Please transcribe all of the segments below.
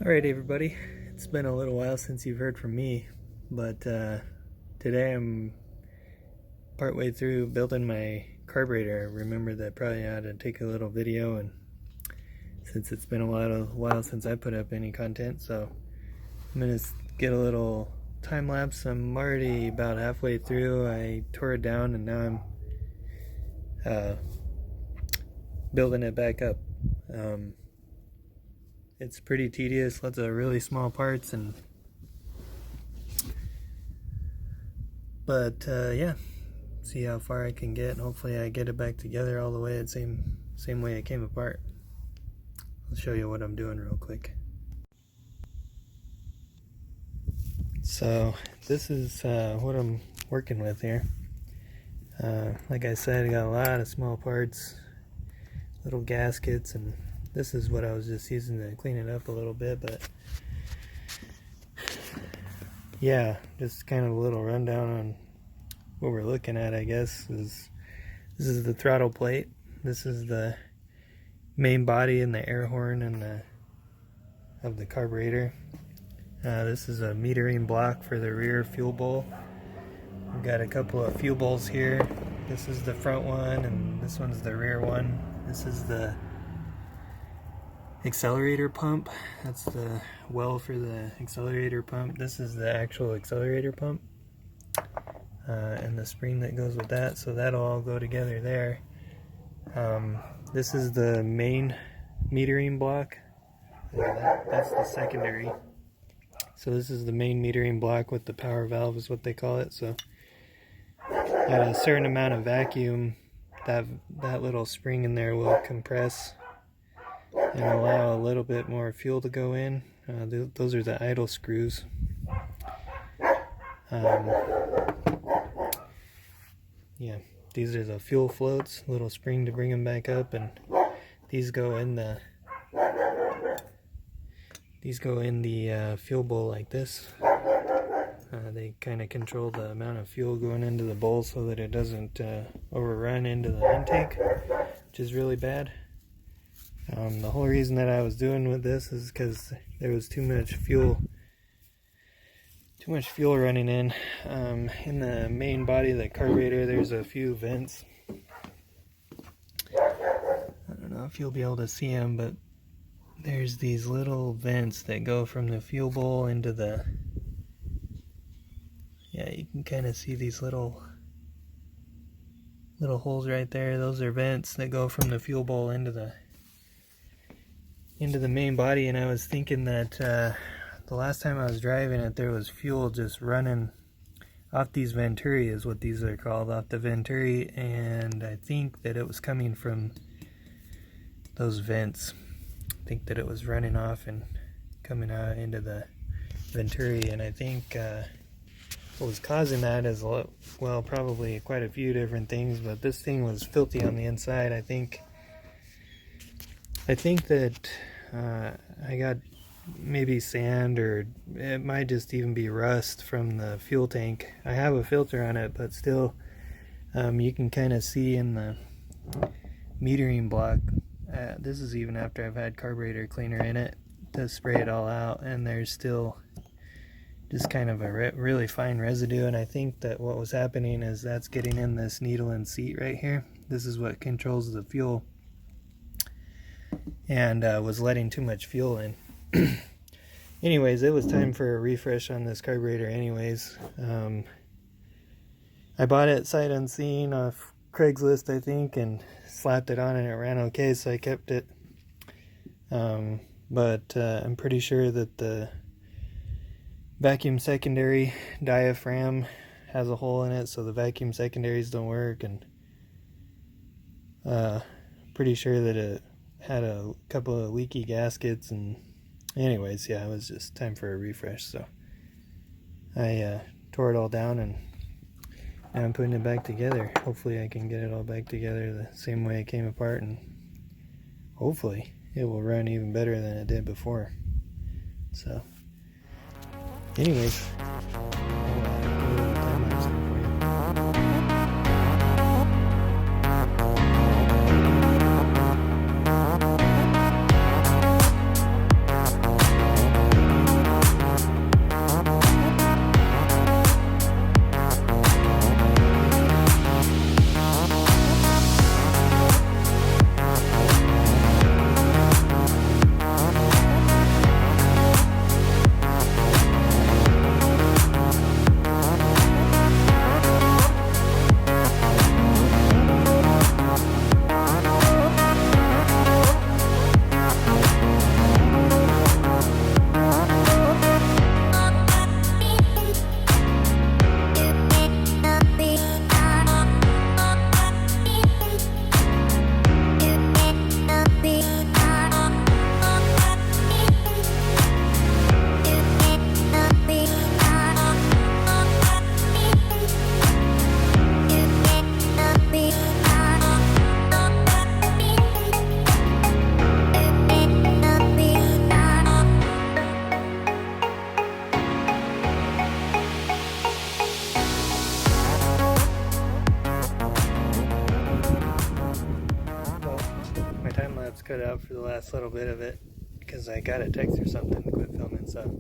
Alright everybody, it's been a little while since you've heard from me, but today I'm partway through building my carburetor. I remember that probably I ought to take a little video, and since it's been a while since I put up any content, so I'm going to get a little time lapse. I'm already about halfway through. I tore it down and now I'm building it back up. It's pretty tedious, lots of really small parts, but yeah, see how far I can get, and hopefully I get it back together all the way the same way it came apart. I'll show you what I'm doing real quick. So this is what I'm working with here. Like I said, I got a lot of small parts, little gaskets, and this is what I was just using to clean it up a little bit. But yeah, just kind of a little rundown on what we're looking at, I guess. This is the throttle plate. This is the main body and the air horn and of the carburetor. This is a metering block for the rear fuel bowl. We've got a couple of fuel bowls here. This is the front one, and this one's the rear one. This is the accelerator pump. That's the well for the accelerator pump. This is the actual accelerator pump, and the spring that goes with that, so that'll all go together there. This is the main metering block. That's the secondary. So this is the main metering block with the power valve is what they call it. So at a certain amount of vacuum, that little spring in there will compress and allow a little bit more fuel to go in. Those are the idle screws. Yeah, these are the fuel floats, little spring to bring them back up, and these go in the fuel bowl like this. They kind of control the amount of fuel going into the bowl so that it doesn't overrun into the intake, which is really bad. The whole reason that I was doing with this is because there was too much fuel running in. In the main body of the carburetor, there's a few vents. I don't know if you'll be able to see them, but there's these little vents that go from the fuel bowl into the, yeah, you can kind of see these little holes right there. Those are vents that go from the fuel bowl into the main body. And I was thinking that the last time I was driving it, there was fuel just running off these venturi, is what these are called, off the venturi, and I think that it was coming from those vents. I think that it was running off and coming out into the venturi, and I think what was causing that is, well, probably quite a few different things, but this thing was filthy on the inside. I think that I got maybe sand, or it might just even be rust from the fuel tank. I have a filter on it, but still, you can kind of see in the metering block. This is even after I've had carburetor cleaner in it to spray it all out, and there's still just kind of a really fine residue. And I think that what was happening is that's getting in this needle and seat right here. This is what controls the fuel, and was letting too much fuel in. Anyways, it was time for a refresh on this carburetor anyways. I bought it sight unseen off Craigslist, I think, and slapped it on and it ran okay, so I kept it. But I'm pretty sure that the vacuum secondary diaphragm has a hole in it, so the vacuum secondaries don't work, and pretty sure that it had a couple of leaky gaskets. And anyways, yeah, it was just time for a refresh, so I tore it all down, and now I'm putting it back together. Hopefully I can get it all back together the same way it came apart, and hopefully it will run even better than it did before. So anyways, out for the last little bit of it because I got a text or something to quit filming, so.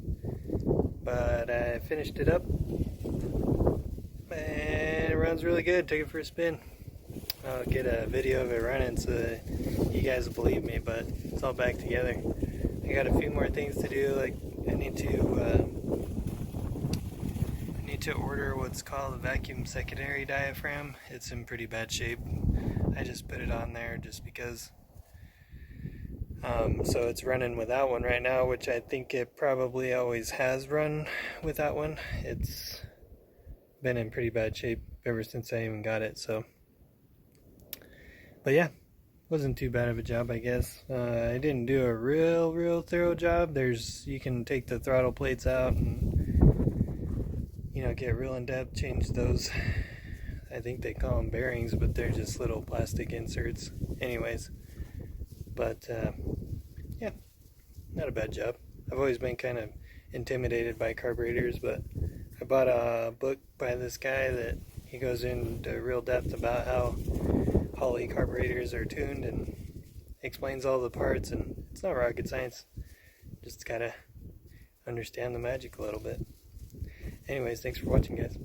But I finished it up and it runs really good. Take it for a spin. I'll get a video of it running so that you guys will believe me, but it's all back together. I got a few more things to do, like I need to order what's called a vacuum secondary diaphragm. It's in pretty bad shape. I just put it on there just because. So it's running without one right now, which I think it probably always has run without one. It's been in pretty bad shape ever since I even got it, so. But yeah, wasn't too bad of a job, I guess. I didn't do a real thorough job. You can take the throttle plates out and, you know, get real in depth, change those. I think they call them bearings, but they're just little plastic inserts. Anyways, but yeah, not a bad job. I've always been kind of intimidated by carburetors, but I bought a book by this guy that he goes into real depth about how Holley carburetors are tuned and explains all the parts, and it's not rocket science. Just gotta understand the magic a little bit. Anyways, thanks for watching, guys.